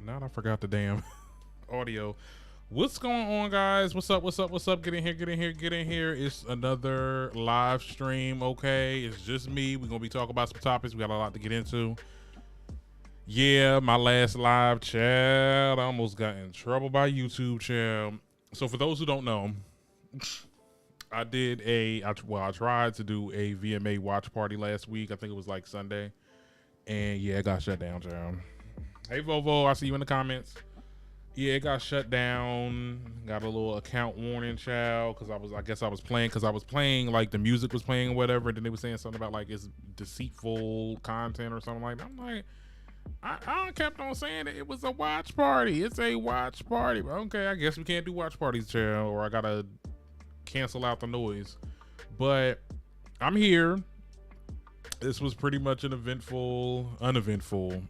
Now I forgot the damn audio. What's going on, guys? What's up? What's up? What's up? Get in here, get in here, get in here. It's another live stream, okay? It's just me. We're going to be talking about some topics. We got a lot to get into. Yeah, my last live chat, I almost got in trouble by YouTube, chat. So for those who don't know, I tried to do a VMA watch party last week. I think it was like Sunday. And yeah, it got shut down, chat. Hey, Vovo, I see you in the comments. Yeah, it got shut down. Got a little account warning, child, because I guess I was playing like the music was playing or whatever. And then they were saying something about like it's deceitful content or something like that. I'm like, I kept on saying that it was a watch party. It's a watch party. Okay, I guess we can't do watch parties, child, or I gotta cancel out the noise. But I'm here. This was pretty much an uneventful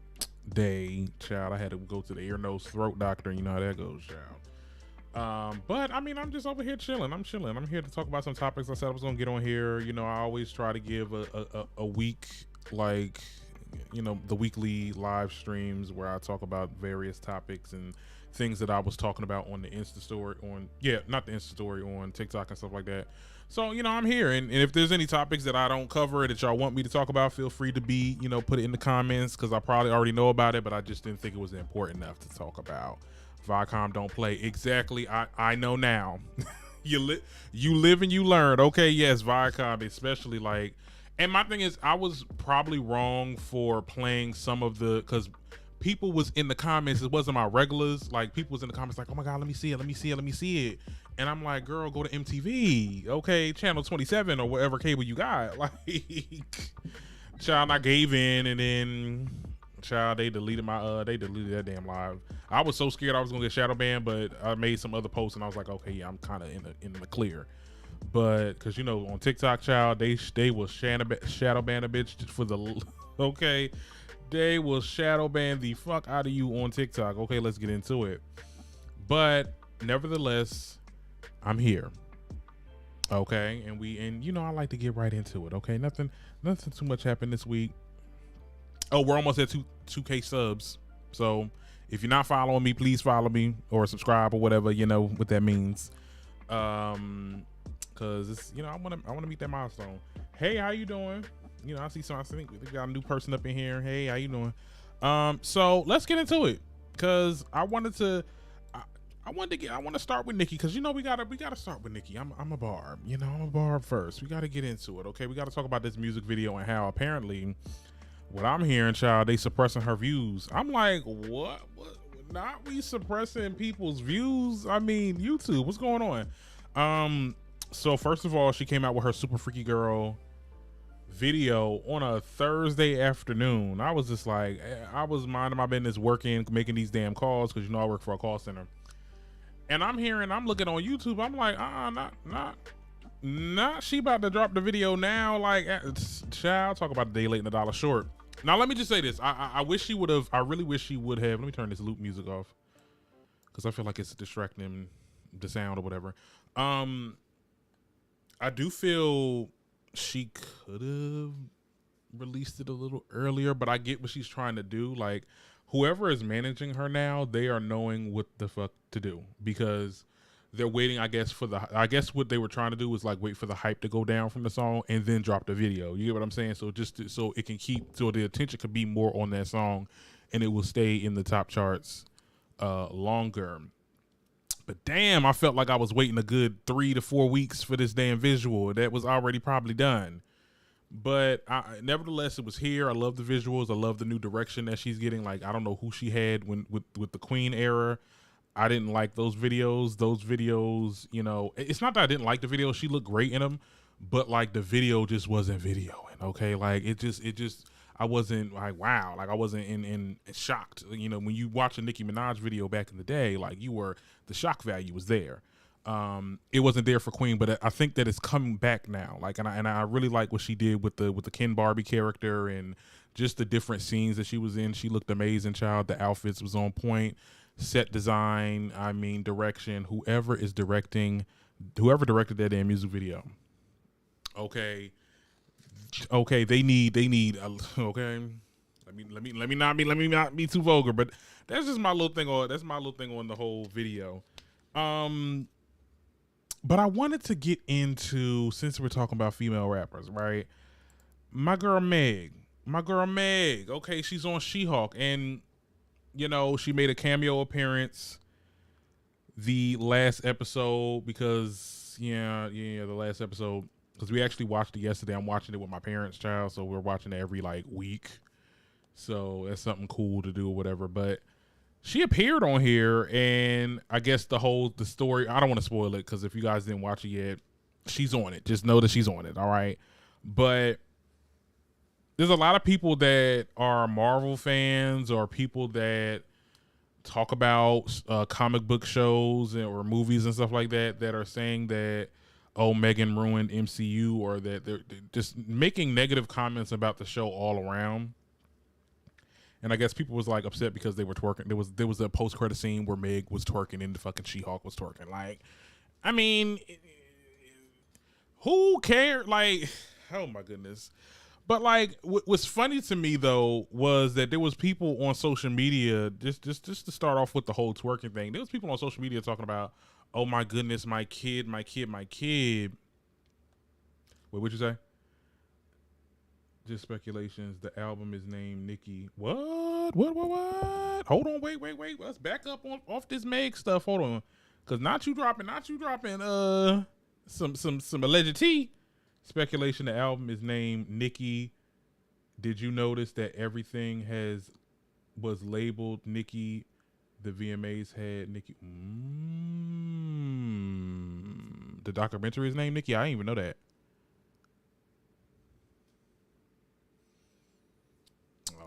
day, child. I had to go to the ear, nose, throat doctor. You know how that goes, child. But I mean, I'm just over here chilling. I'm chilling. I'm here to talk about some topics I said I was gonna get on here. You know, I always try to give a week, like, you know, the weekly live streams where I talk about various topics and things that I was talking about on the Insta story not the Insta story, on TikTok and stuff like that. So, you know, I'm here, and if there's any topics that I don't cover that y'all want me to talk about, feel free to put it in the comments, because I probably already know about it, but I just didn't think it was important enough to talk about. Viacom don't play. Exactly. I know now. You live and you learn. Okay, yes, Viacom, especially like, and my thing is, I was probably wrong for playing some of the, because people was in the comments, it wasn't my regulars, like people was in the comments like, oh my god, let me see it. And I'm like, girl, go to MTV, okay, channel 27 or whatever cable you got. Like, child, I gave in, and then child, they deleted that damn live. I was so scared I was gonna get shadow banned, but I made some other posts and I was like, okay, yeah, I'm kind of in the clear. But because, you know, on TikTok, child, they will shadow ban a bitch for the okay, they will shadow ban the fuck out of you on TikTok. Okay, let's get into it. But nevertheless, I'm here. Okay, and you know, I like to get right into it. Okay, nothing too much happened this week. Oh, we're almost at 2K subs. So if you're not following me, please follow me or subscribe or whatever, you know what that means. Cause it's, you know, I want to meet that milestone. Hey, how you doing? You know, I think we got a new person up in here. Hey, how you doing? So let's get into it, cause I want to start with Nicki, cause you know we gotta start with Nicki. I'm a barb, you know, I'm a barb first. We gotta get into it, okay? We gotta talk about this music video and how apparently, what I'm hearing, child, they suppressing her views. I'm like, what? Not we suppressing people's views? I mean, YouTube, what's going on? So first of all, she came out with her Super Freaky Girl video on a Thursday afternoon. I was just like, I was minding my business, working, making these damn calls, because you know I work for a call center. And I'm looking on YouTube. I'm like, not she about to drop the video now. Like, child, talk about the day late and the dollar short. Now let me just say this. I wish she would have. I really wish she would have. Let me turn this loop music off, because I feel like it's distracting the sound or whatever. I do feel she could have released it a little earlier, but I get what she's trying to do. Like, whoever is managing her now, they are knowing what the fuck to do, because they're waiting, I guess what they were trying to do was like wait for the hype to go down from the song and then drop the video. You get what I'm saying? So so it can so the attention could be more on that song and it will stay in the top charts longer. But damn, I felt like I was waiting a good 3 to 4 weeks for this damn visual that was already probably done. But nevertheless, it was here. I love the visuals. I love the new direction that she's getting. Like, I don't know who she had with the Queen era. I didn't like those videos. Those videos, you know, it's not that I didn't like the video. She looked great in them, but like the video just wasn't videoing. Okay, like it just. I wasn't like, wow, like I wasn't in shocked. You know, when you watch a Nicki Minaj video back in the day, like the shock value was there. It wasn't there for Queen, but I think that it's coming back now. Like, and I really like what she did with the Ken Barbie character and just the different scenes that she was in. She looked amazing, child. The outfits was on point. Set design, I mean, direction. Whoever directed that damn music video. Okay, they need. Okay, let me not be too vulgar, but that's just my little thing on the whole video. But I wanted to get into, since we're talking about female rappers, right? My girl Meg. Okay, she's on She-Hulk, and she made a cameo appearance the last episode because the last episode, because we actually watched it yesterday. I'm watching it with my parents' child, so we're watching it every week. So that's something cool to do or whatever. But she appeared on here, and I guess the story, I don't want to spoil it because if you guys didn't watch it yet, she's on it. Just know that she's on it, all right? But there's a lot of people that are Marvel fans or people that talk about comic book shows or movies and stuff like that are saying that, oh, Megan ruined MCU, or that they're just making negative comments about the show all around. And I guess people was upset because they were twerking. There was a post-credit scene where Meg was twerking and the fucking She-Hulk was twerking. I mean, who cared? Oh my goodness. But what's funny to me though was that there was people on social media, just to start off with the whole twerking thing. There was people on social media talking about, oh my goodness, my kid. Wait, what'd you say? Just speculations. The album is named Nicki. What? Hold on, wait. Let's back up off this Meg stuff. Hold on, cause not you dropping some alleged tea. Speculation. The album is named Nicki. Did you notice that everything was labeled Nicki? The VMAs had Nicki. The documentary is named Nicki. I didn't even know that.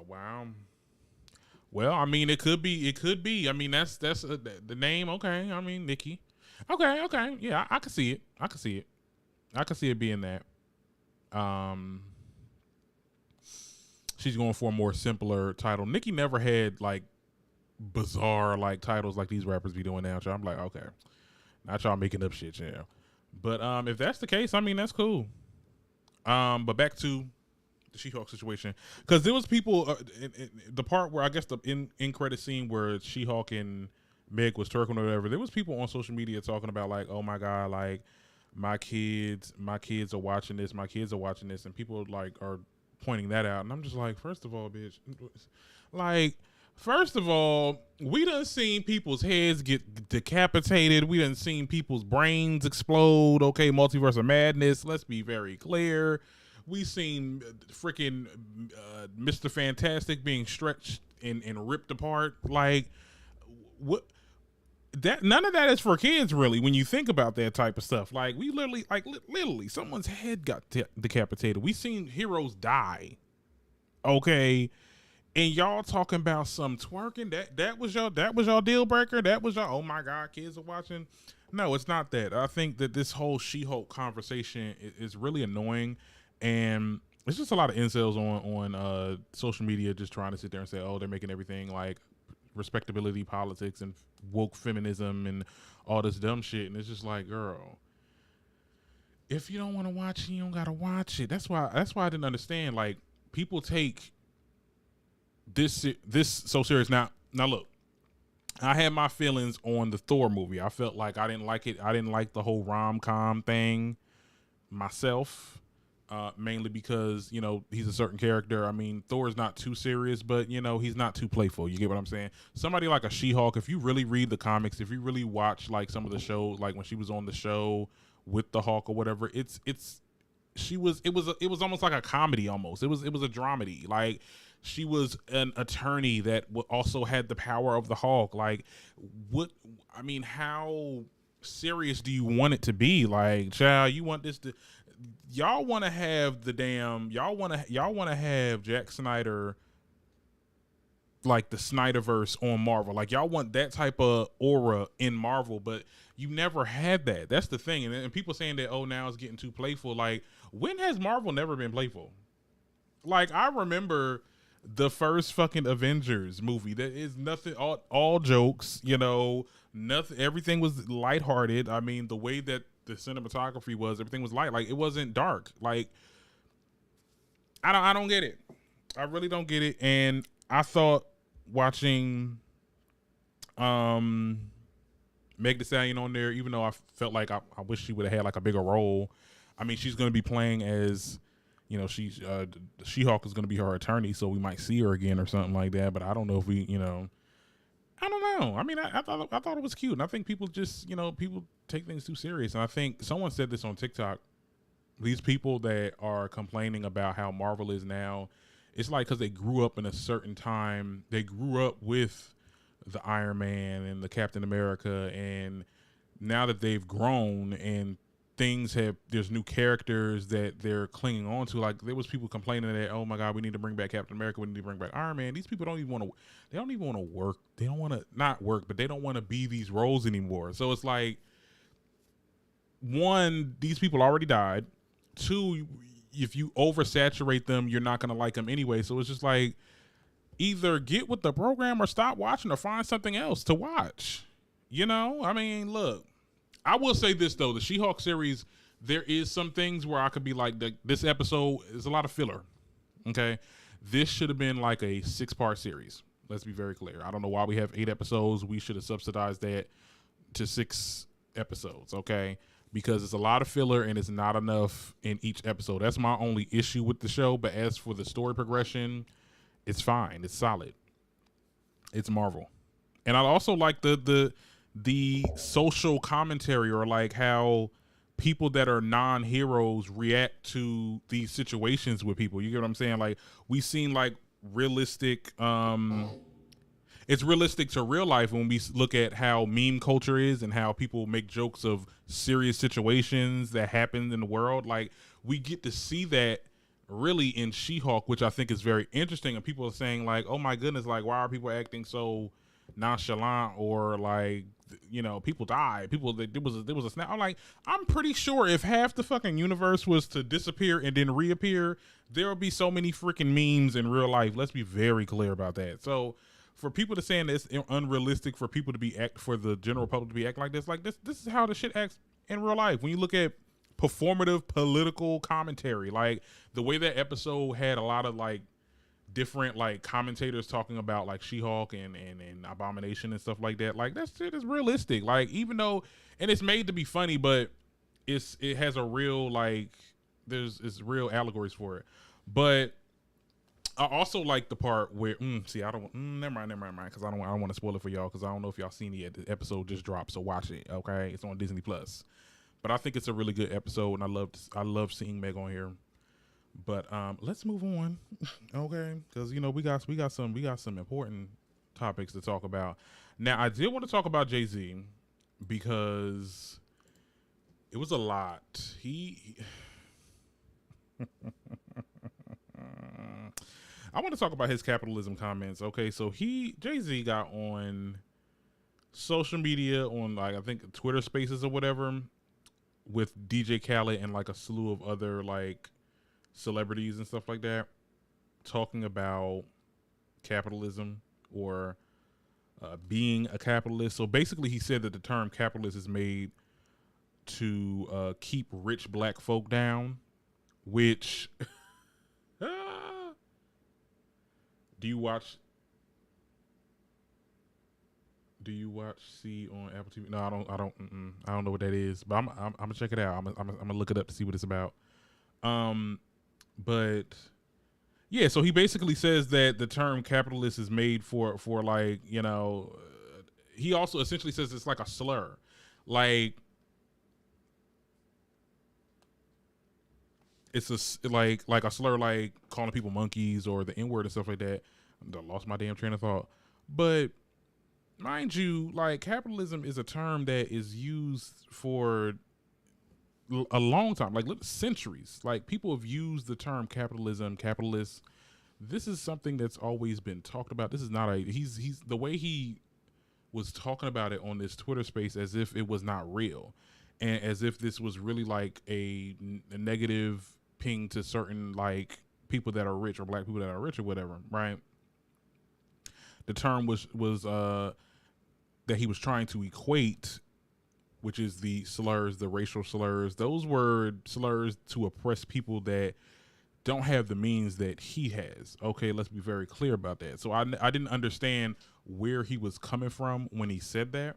Wow. Well, I mean, it could be. I mean, that's the name. Okay. I mean, Nicki. Okay. Yeah, I can see it. I can see it being that. She's going for a more simpler title. Nicki never had bizarre titles like these rappers be doing now. So I'm like, okay, not y'all making up shit, yeah. But if that's the case, I mean, that's cool. But back to the She-Hulk situation, because there was people in the part where I guess the in credit scene where She-Hulk and Meg was twerking or whatever, there was people on social media talking about oh my god, my kids are watching this, and people are pointing that out, and I'm just first of all, bitch, first of all, we done seen people's heads get decapitated, we done seen people's brains explode. Okay, Multiverse of Madness, let's be very clear. We seen freaking Mr. Fantastic being stretched and ripped apart. What? That none of that is for kids, really. When you think about that type of stuff, we literally, someone's head got decapitated. We seen heroes die. Okay, and y'all talking about some twerking. That was your deal breaker. That was your, oh my god, kids are watching. No, it's not that. I think that this whole She-Hulk conversation is really annoying. And it's just a lot of incels on social media just trying to sit there and say, oh, they're making everything respectability politics and woke feminism and all this dumb shit. And it's just girl, if you don't want to watch it, you don't gotta watch it. That's why I didn't understand. People take this so serious. Now look, I had my feelings on the Thor movie. I felt like I didn't like it. I didn't like the whole rom-com thing myself. Mainly because, he's a certain character. I mean, Thor's not too serious, but, he's not too playful. You get what I'm saying? Somebody like a She-Hulk, if you really read the comics, if you really watch, some of the shows, when she was on the show with the Hulk or whatever, it was almost like a comedy almost. It was a dramedy. She was an attorney that also had the power of the Hulk. How serious do you want it to be? Child, you want this to... Y'all want to have y'all want to have Jack Snyder, the Snyderverse on Marvel. Y'all want that type of aura in Marvel, but you never had that. That's the thing. And people saying that, oh, now it's getting too playful. When has Marvel never been playful? I remember the first fucking Avengers movie. That is nothing, all jokes, nothing, everything was lighthearted. I mean, the way that the cinematography was, everything was light. It wasn't dark. I don't get it. I really don't get it. And I thought watching Meg Thee Stallion on there, even though I felt like I wish she would have had like a bigger role. I mean, she's going to be playing as, you know, she's She-Hulk is going to be her attorney, so we might see her again or something like that. But I don't know if we, you know, I don't know. I mean, I thought it was cute, and I think people just, you know, people take things too serious. And I think someone said this on TikTok. These people that are complaining about how Marvel is now, it's like because they grew up in a certain time. They grew up with the Iron Man and the Captain America, and now that they've grown and there's new characters that they're clinging on to. Like there was people complaining that, oh my God, we need to bring back Captain America, we need to bring back Iron Man. These people don't even want to. They don't even want to work. They don't want to not work, but they don't want to be these roles anymore. So it's like, one, these people already died. Two, if you oversaturate them, you're not gonna like them anyway. So it's just like, either get with the program or stop watching or find something else to watch. You know, I mean, look, I will say this though, the She-Hulk series, there is some things where I could be like, this episode is a lot of filler. Okay, this should have been like a 6-part series. Let's be very clear. I don't know why we have 8 episodes. We should have subsidized that to 6 episodes. Okay, because it's a lot of filler and it's not enough in each episode. That's my only issue with the show. But as for the story progression, it's fine. It's solid. It's Marvel. And I also like the social commentary, or like how people that are non-heroes react to these situations with people. You get what I'm saying? Like, we've seen like realistic, it's realistic to real life when we look at how meme culture is and how people make jokes of serious situations that happen in the world. Like, we get to see that really in She-Hulk, which I think is very interesting. And people are saying like, oh my goodness, like, why are people acting so nonchalant, or like, you know, people die, there was a snap. I'm like, I'm pretty sure if half the fucking universe was to disappear and then reappear, there would be so many freaking memes in real life. Let's be very clear about that. So for people to saying that it's unrealistic for people to be for the general public to be acting like this is how the shit acts in real life. When you look at performative political commentary, like the way that episode had a lot of like different like commentators talking about like She-Hulk and Abomination and stuff like that, like that shit is realistic. Like, even though, and it's made to be funny, but it has a real, like, it's real allegories for it. But I also like the part where see, I don't never mind, because I don't want to spoil it for y'all, because I don't know if y'all seen it yet. The episode just dropped, so watch it. Okay, it's on Disney Plus. But I think it's a really good episode, and I love seeing Meg on here. But let's move on, okay? Because, you know, we got some important topics to talk about. Now, I did want to talk about Jay-Z because it was a lot. I want to talk about his capitalism comments. Okay, so Jay-Z got on social media, on like I think Twitter Spaces or whatever, with DJ Khaled and like a slew of other like celebrities and stuff like that, talking about capitalism, or being a capitalist. So basically he said that the term capitalist is made to keep rich black folk down, which do you watch C on Apple TV? No, I don't know what that is, but I'm gonna check it out. I'm gonna look it up to see what it's about. But yeah, so he basically says that the term capitalist is made for like, you know, he also essentially says it's like a slur, like it's like a slur, like calling people monkeys or the N-word and stuff like that. I lost my damn train of thought. But mind you, like, capitalism is a term that is used for a long time, like centuries. Like, people have used the term capitalism, capitalist. This is something that's always been talked about. This is not he's the way he was talking about it on this Twitter space, as if it was not real, and as if this was really like a negative ping to certain like people that are rich, or black people that are rich or whatever, right? The term was that he was trying to equate, which is the slurs, the racial slurs. Those were slurs to oppress people that don't have the means that he has. Okay, let's be very clear about that. So I didn't understand where he was coming from when he said that.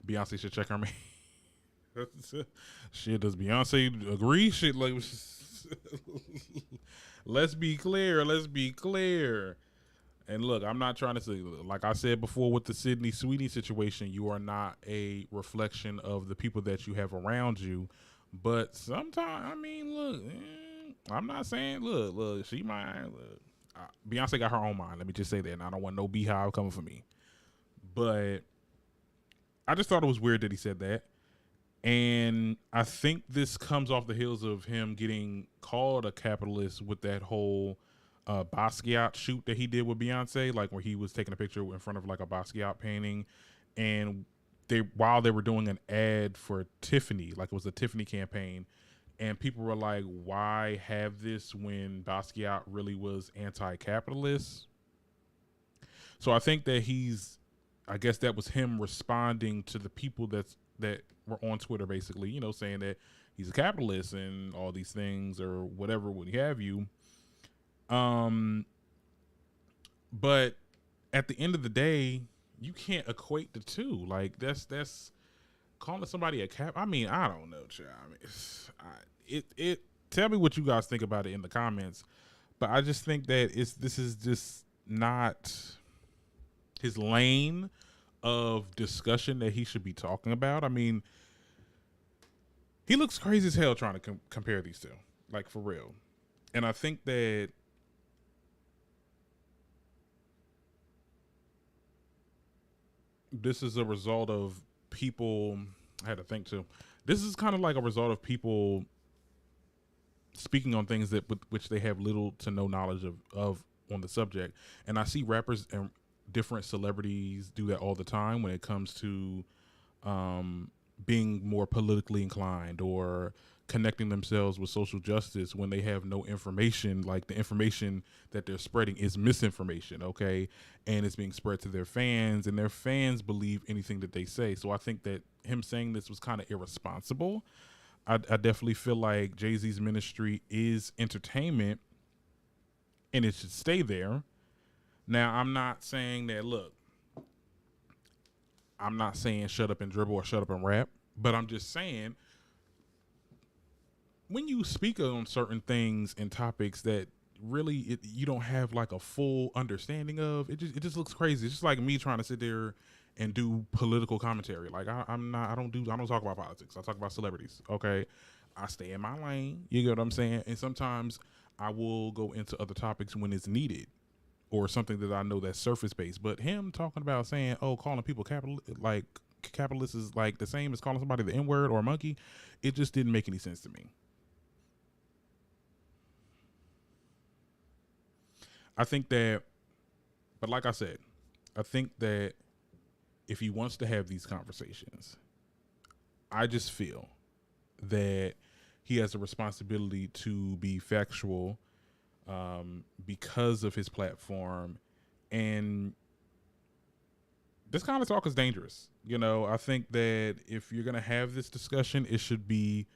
Beyonce should check her man. Shit, does Beyonce agree? Shit, like, let's be clear. Let's be clear. And look, I'm not trying to say, like I said before with the Sydney Sweeney situation, you are not a reflection of the people that you have around you. But sometimes, I mean, look, I'm not saying, look, she might, look. Beyonce got her own mind. Let me just say that. And I don't want no beehive coming for me. But I just thought it was weird that he said that. And I think this comes off the heels of him getting called a capitalist with that whole Basquiat shoot that he did with Beyonce, like where he was taking a picture in front of like a Basquiat painting. And while they were doing an ad for Tiffany, like it was a Tiffany campaign, and people were like, why have this when Basquiat really was anti-capitalist? So I think that I guess that was him responding to the people that were on Twitter, basically, you know, saying that he's a capitalist and all these things or whatever would have you. But at the end of the day, you can't equate the two. Like that's calling somebody a cap. I mean, I don't know, child. I mean, it. Tell me what you guys think about it in the comments. But I just think that this is just not his lane of discussion that he should be talking about. I mean, he looks crazy as hell trying to compare these two, like for real. And I think that this is a result of people. I had to think too. This is kind of like a result of people speaking on things that which they have little to no knowledge of on the subject. And I see rappers and different celebrities do that all the time when it comes to being more politically inclined or connecting themselves with social justice when they have no information. Like the information that they're spreading is misinformation, okay? And it's being spread to their fans, and their fans believe anything that they say. So I think that him saying this was kind of irresponsible. I definitely feel like Jay-Z's ministry is entertainment, and it should stay there. Now, I'm not saying that, look, I'm not saying shut up and dribble or shut up and rap, but I'm just saying when you speak on certain things and topics that really you don't have like a full understanding of, it just looks crazy. It's just like me trying to sit there and do political commentary. Like I don't talk about politics. I talk about celebrities. Okay. I stay in my lane. You get what I'm saying? And sometimes I will go into other topics when it's needed or something that I know that's surface based. But him talking about saying, oh, calling people capitalist is like the same as calling somebody the N-word or a monkey. It just didn't make any sense to me. I think that, but like I said, I think that if he wants to have these conversations, I just feel that he has a responsibility to be factual because of his platform. And this kind of talk is dangerous. You know, I think that if you're going to have this discussion, it should be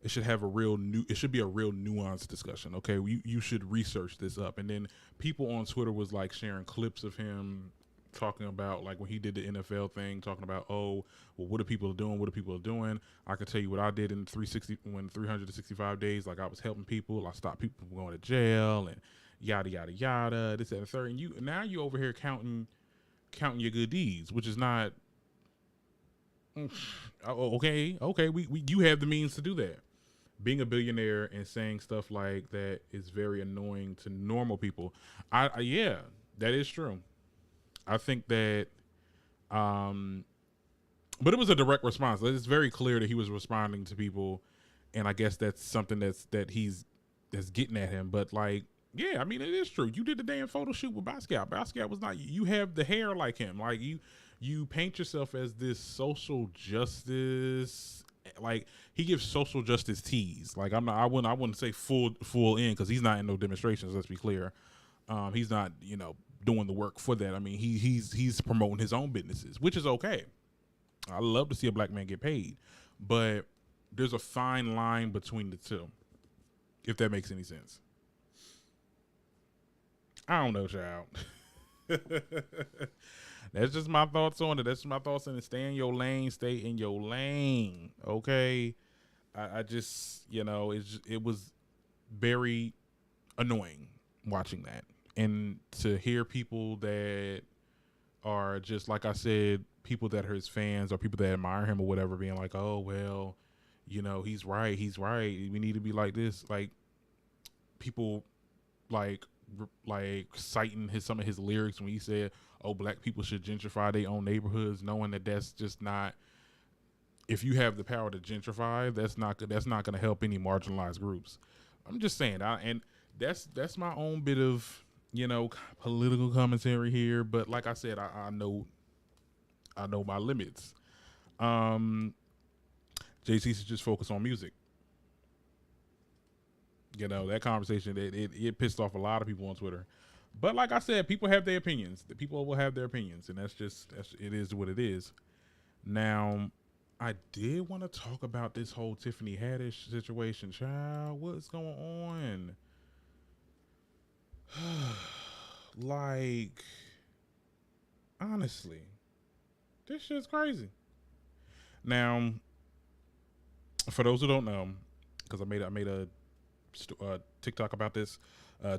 a real nuanced discussion. Okay. You should research this up. And then people on Twitter was like sharing clips of him talking about like when he did the NFL thing, talking about, oh, well, what are people doing? What are people doing? I can tell you what I did in 365 days. Like I was helping people. I stopped people from going to jail and yada, yada, yada, this, that, and the third. And now you over here counting your good deeds, which is not, okay. You have the means to do that. Being a billionaire and saying stuff like that is very annoying to normal people. Yeah, that is true. I think that, but it was a direct response. It's very clear that he was responding to people, and I guess that's something that's getting at him. But like, yeah, I mean, it is true. You did the damn photo shoot with Basquiat. Basquiat was not. You have the hair like him. Like you paint yourself as this social justice. Like he gives social justice teas. Like I wouldn't say full in because he's not in no demonstrations. Let's be clear. He's not, doing the work for that. I mean, he's promoting his own businesses, which is okay. I love to see a black man get paid, but there's a fine line between the two. If that makes any sense. I don't know, child. That's just my thoughts on it. That's my thoughts on it. Stay in your lane. Stay in your lane. Okay. I just, it was very annoying watching that. And to hear people that are just, like I said, people that are his fans or people that admire him or whatever, being like, oh, well, he's right. We need to be like this. Like, people like citing some of his lyrics when he said, oh, black people should gentrify their own neighborhoods, knowing that that's just not, if you have the power to gentrify, that's not going to help any marginalized groups. I'm just saying, and that's my own bit of, political commentary here. But like I said, I know my limits. JC should just focus on music. That conversation, it pissed off a lot of people on Twitter. But like I said, people have their opinions. The people will have their opinions, and it is what it is. Now, I did want to talk about this whole Tiffany Haddix situation. Child, what's going on? Like, honestly, this shit's crazy. Now, for those who don't know, because I made a TikTok about this,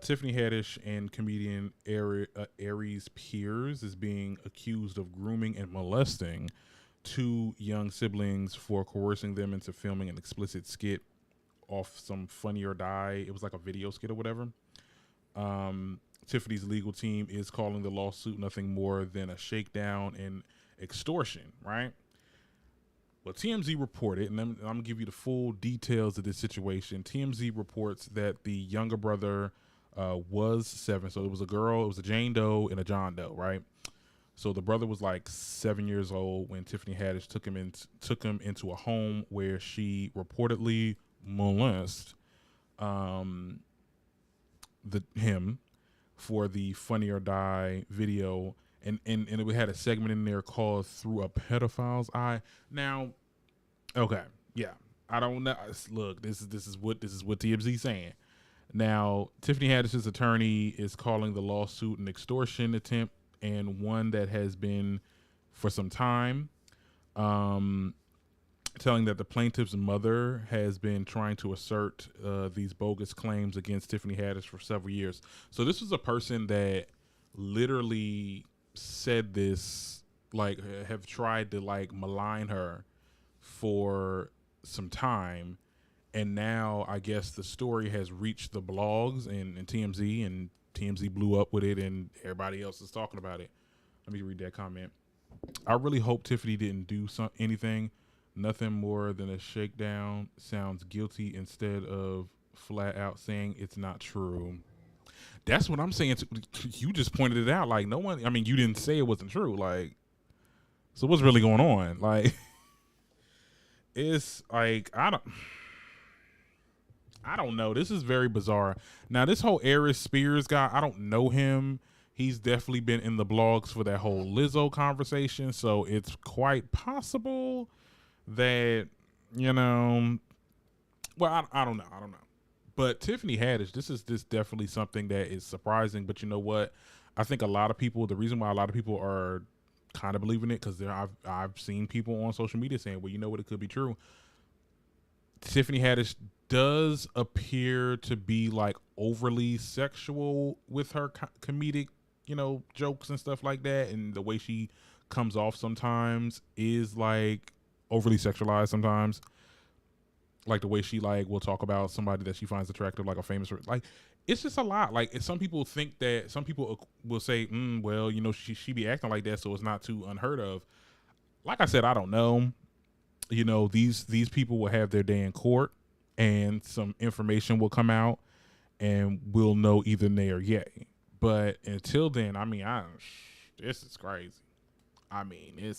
Tiffany Haddix and comedian Aries Spears is being accused of grooming and molesting two young siblings for coercing them into filming an explicit skit off some Funny or Die. It was like a video skit or whatever. Tiffany's legal team is calling the lawsuit nothing more than a shakedown and extortion, right? Well, TMZ reported, and I'm going to give you the full details of this situation. TMZ reports that the younger brother was 7. So it was a girl, it was a Jane Doe and a John Doe, right? So the brother was like 7 years old when Tiffany Haddix took him into a home where she reportedly molested him for the Funny or Die video. And we had a segment in there called Through a Pedophile's Eye. Now, okay, yeah, I don't know. Look, this is what TMZ saying. Now, Tiffany Haddix's attorney is calling the lawsuit an extortion attempt and one that has been for some time, telling that the plaintiff's mother has been trying to assert these bogus claims against Tiffany Haddix for several years. So this was a person that literally said this, like, have tried to like malign her for some time, and now I guess the story has reached the blogs and TMZ, and TMZ blew up with it, and everybody else is talking about it. Let me read that comment. I really hope Tiffany didn't do anything. Nothing more than a shakedown. Sounds guilty instead of flat out saying it's not true. That's what I'm saying. You just pointed it out. Like, no one, I mean, you didn't say it wasn't true. Like, so what's really going on? Like, it's like, I don't know. This is very bizarre. Now, this whole Aries Spears guy, I don't know him. He's definitely been in the blogs for that whole Lizzo conversation. So it's quite possible that, well, I don't know. But Tiffany Haddix, this is definitely something that is surprising. But you know what? I think a lot of people, the reason why a lot of people are kind of believing it, because I've seen people on social media saying, well, you know what, it could be true. Tiffany Haddix does appear to be like overly sexual with her comedic, jokes and stuff like that. And the way she comes off sometimes is like overly sexualized sometimes. Like the way she like will talk about somebody that she finds attractive, like a famous, like it's just a lot. Like some people think that, some people will say, well, she be acting like that, so it's not too unheard of. Like I said, I don't know. These people will have their day in court, and some information will come out, and we'll know either nay or yay. But until then, I mean, this is crazy. I mean,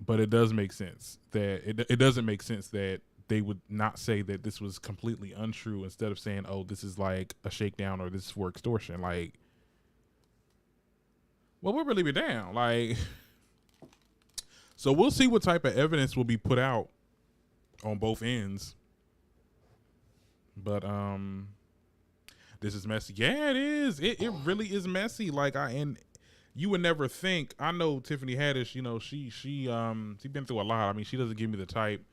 but it does make sense that it doesn't make sense that they would not say that this was completely untrue instead of saying, oh, this is like a shakedown or this is for extortion. Like, well, we'll really be down. Like, so we'll see what type of evidence will be put out on both ends. But this is messy. Yeah, it is. It really is messy. Like and you would never think. I know Tiffany Haddix. You know, she been through a lot. I mean, she doesn't give me the type.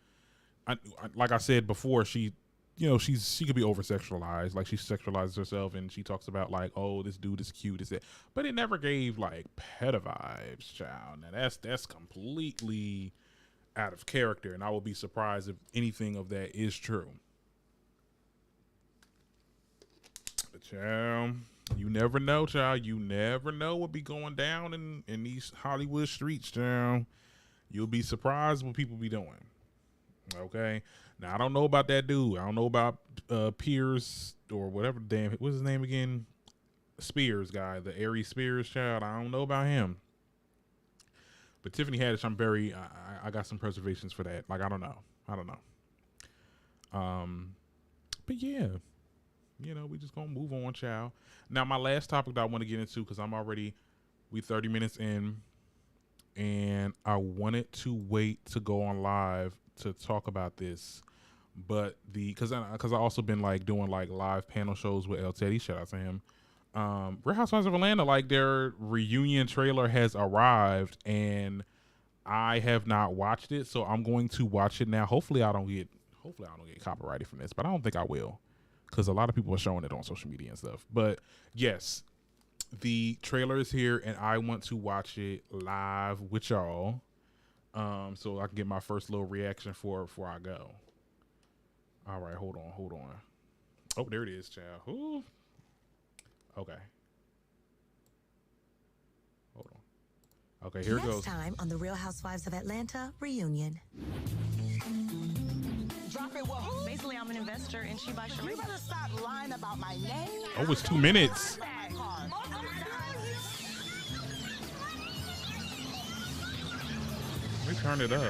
Like I said before, she could be over sexualized. Like she sexualizes herself, and she talks about like, oh, this dude is cute, is it? But it never gave like pedo vibes, child. Now that's completely out of character, and I will be surprised if anything of that is true. But child, you never know, child. You never know what be going down in these Hollywood streets, child. You'll be surprised what people be doing. Okay. Now I don't know about that dude. I don't know about Piers or whatever. Damn, what's his name again? Spears guy, the Aries Spears child. I don't know about him. But Tiffany Haddix, I got some preservations for that. Like I don't know. But yeah, we just gonna move on, child. Now my last topic that I want to get into, because we 30 minutes in, and I wanted to wait to go on live to talk about this, but because I also been like doing like live panel shows with El Teddy, shout out to him. Real Housewives of Atlanta, like their reunion trailer has arrived, and I have not watched it, so I'm going to watch it now. Hopefully I don't get copyrighted from this, but I don't think I will, because a lot of people are showing it on social media and stuff. But yes, the trailer is here, and I want to watch it live with y'all, so I can get my first little reaction before I go. All right, hold on. Oh, there it is, child. Ooh. Okay. Hold on. Okay, here it goes. Next time on the Real Housewives of Atlanta reunion. Drop it, well, basically I'm an investor in She by Sheree. You better stop lying about my name. Oh, it's 2 minutes. We turned it up.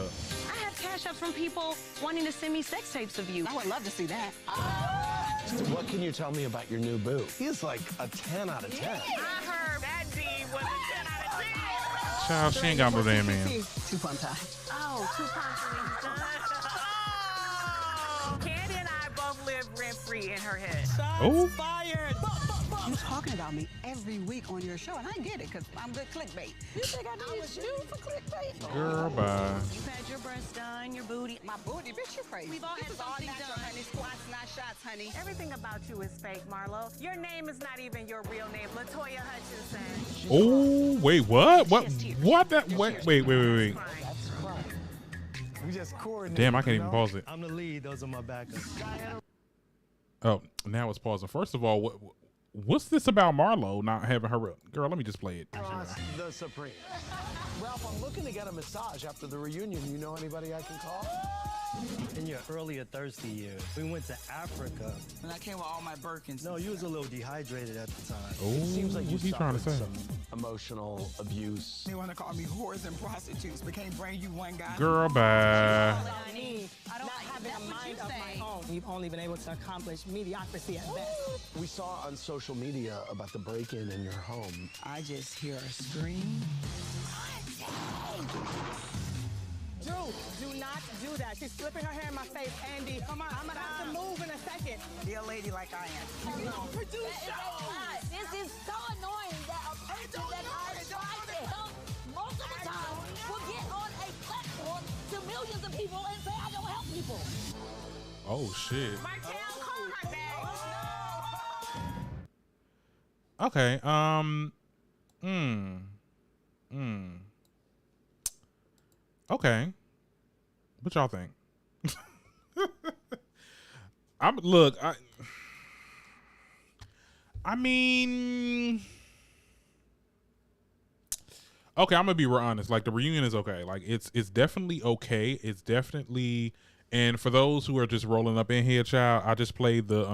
I have cash up from people wanting to send me sex tapes of you. I would love to see that. What can you tell me about your new boo? He's like a 10 out of 10. I heard that D was a 10 out of 10. Child, she ain't got no damn man. 2 pump time. Oh, 2 pump time. Oh, Candy and I both live rent-free in her head. Oh. Fired. You talking about me every week on your show, and I get it, because I'm good clickbait. You think I need you for clickbait? Girl, bye. You've had your breasts done, your booty. My booty, bitch, you crazy. We've all had something natural, done. honey. Squats, not shots, honey. Everything about you is fake, Marlo. Your name is not even your real name, LaToya Hutchinson. Oh, wait, what? What? That? Wait. Fine. We just coordinate. Damn, I can't even pause it. I'm the lead. Those are my backups. Oh, now it's pausing. First of all, what's this about Marlo not having her? Girl, let me just play it. Ross, the Supreme. Ralph, I'm looking to get a massage after the reunion. You know anybody I can call? In your earlier thirsty years, we went to Africa. And I came with all my Birkins. No, you was a little dehydrated at the time. Oh, It seems like you what's he trying to suffered say? some emotional abuse. They want to call me whores and prostitutes, but can't bring you one guy. Girl, bye. I don't have a mind of my own. We've only been able to accomplish mediocrity at best. We saw on social media about the break-in in your home. I just hear a scream. Drew, do not do that. She's flipping her hair in my face. Andy, come on. I'm gonna have to move in a second. Be a lady like I am. This is so annoying that a person that I've tried to help multiple times will get on a platform to millions of people and say I don't help people. Oh shit. Martell, call her back. Okay. Okay. What y'all think? I mean, okay, I'm gonna be real honest. Like the reunion is okay. Like it's definitely okay. It's definitely, and for those who are just rolling up in here, child, I just played the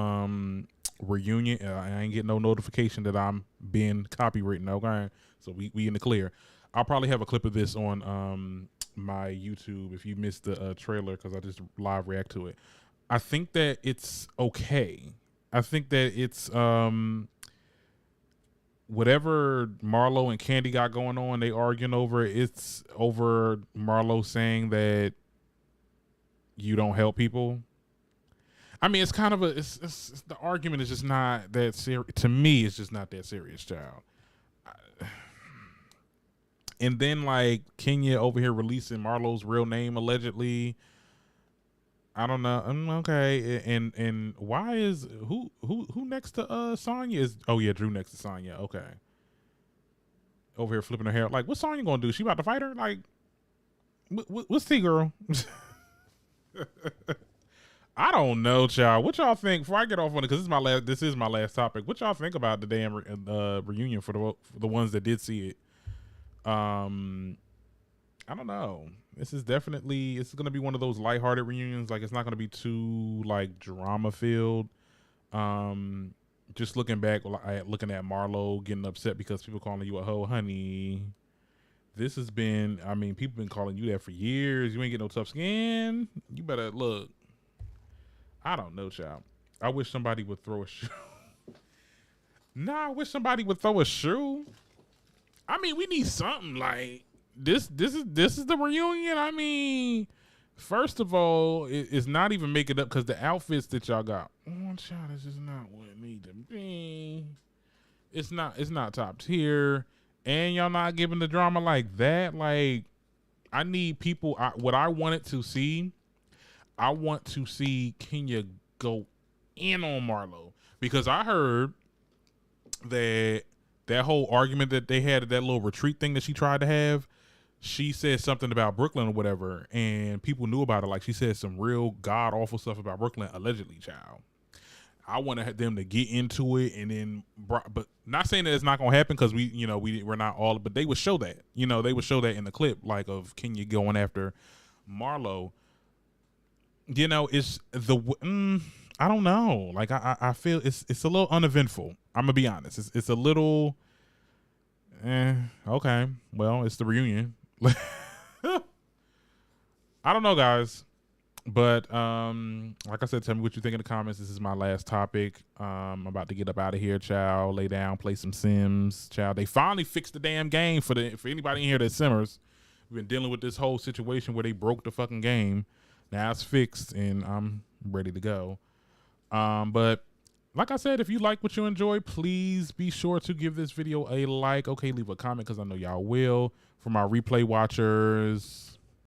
reunion. I ain't getting no notification that I'm being copywritten. Okay, so we in the clear. I'll probably have a clip of this on my YouTube if you missed the trailer, because I just live react to it. I think that it's okay. I think that it's whatever Marlo and Candy got going on, they arguing over it. It's over Marlo saying that you don't help people. I mean, it's kind of the argument is just not that serious. To me, it's just not that serious, child. And then like Kenya over here releasing Marlo's real name allegedly. I don't know. Okay. And why is who next to Sonya is? Oh yeah, Drew next to Sonya. Okay. Over here flipping her hair. Like, what's Sonya gonna do? She about to fight her? Like, what's T girl? I don't know, child. What y'all think? Before I get off on it, because this is my last topic. What y'all think about the damn reunion for the ones that did see it? I don't know. This is going to be one of those lighthearted reunions. Like, it's not going to be too like drama filled. Just looking back, looking at Marlo getting upset because people calling you a hoe, honey. This has been, I mean, people been calling you that for years. You ain't get no tough skin. You better look. I don't know, child. I wish somebody would throw a shoe. Nah, I wish somebody would throw a shoe. I mean, we need something like this. This is the reunion. I mean, first of all, it's not even making up because the outfits that y'all got. Oh, child, this is not what it need to be. It's not top tier, and y'all not giving the drama like that. Like, I need people. What I wanted to see. I want to see Kenya go in on Marlo because I heard that whole argument that they had at that little retreat thing that she tried to have, she said something about Brooklyn or whatever, and people knew about it. Like, she said some real god awful stuff about Brooklyn, allegedly, child. I wanted them to get into it, and then, but not saying that it's not gonna happen because we're not all, but they would show that, they would show that in the clip, like of Kenya going after Marlo. It's I don't know. Like I feel it's a little uneventful. I'm gonna be honest. It's a little, okay. Well, it's the reunion. I don't know, guys. But like I said, tell me what you think in the comments. This is my last topic. I'm about to get up out of here, child. Lay down, play some Sims, child. They finally fixed the damn game for anybody in here that simmers. We've been dealing with this whole situation where they broke the fucking game. Now it's fixed and I'm ready to go. But like I said, if you like what you enjoy, please be sure to give this video a like. Okay, leave a comment because I know y'all will. For my replay watchers,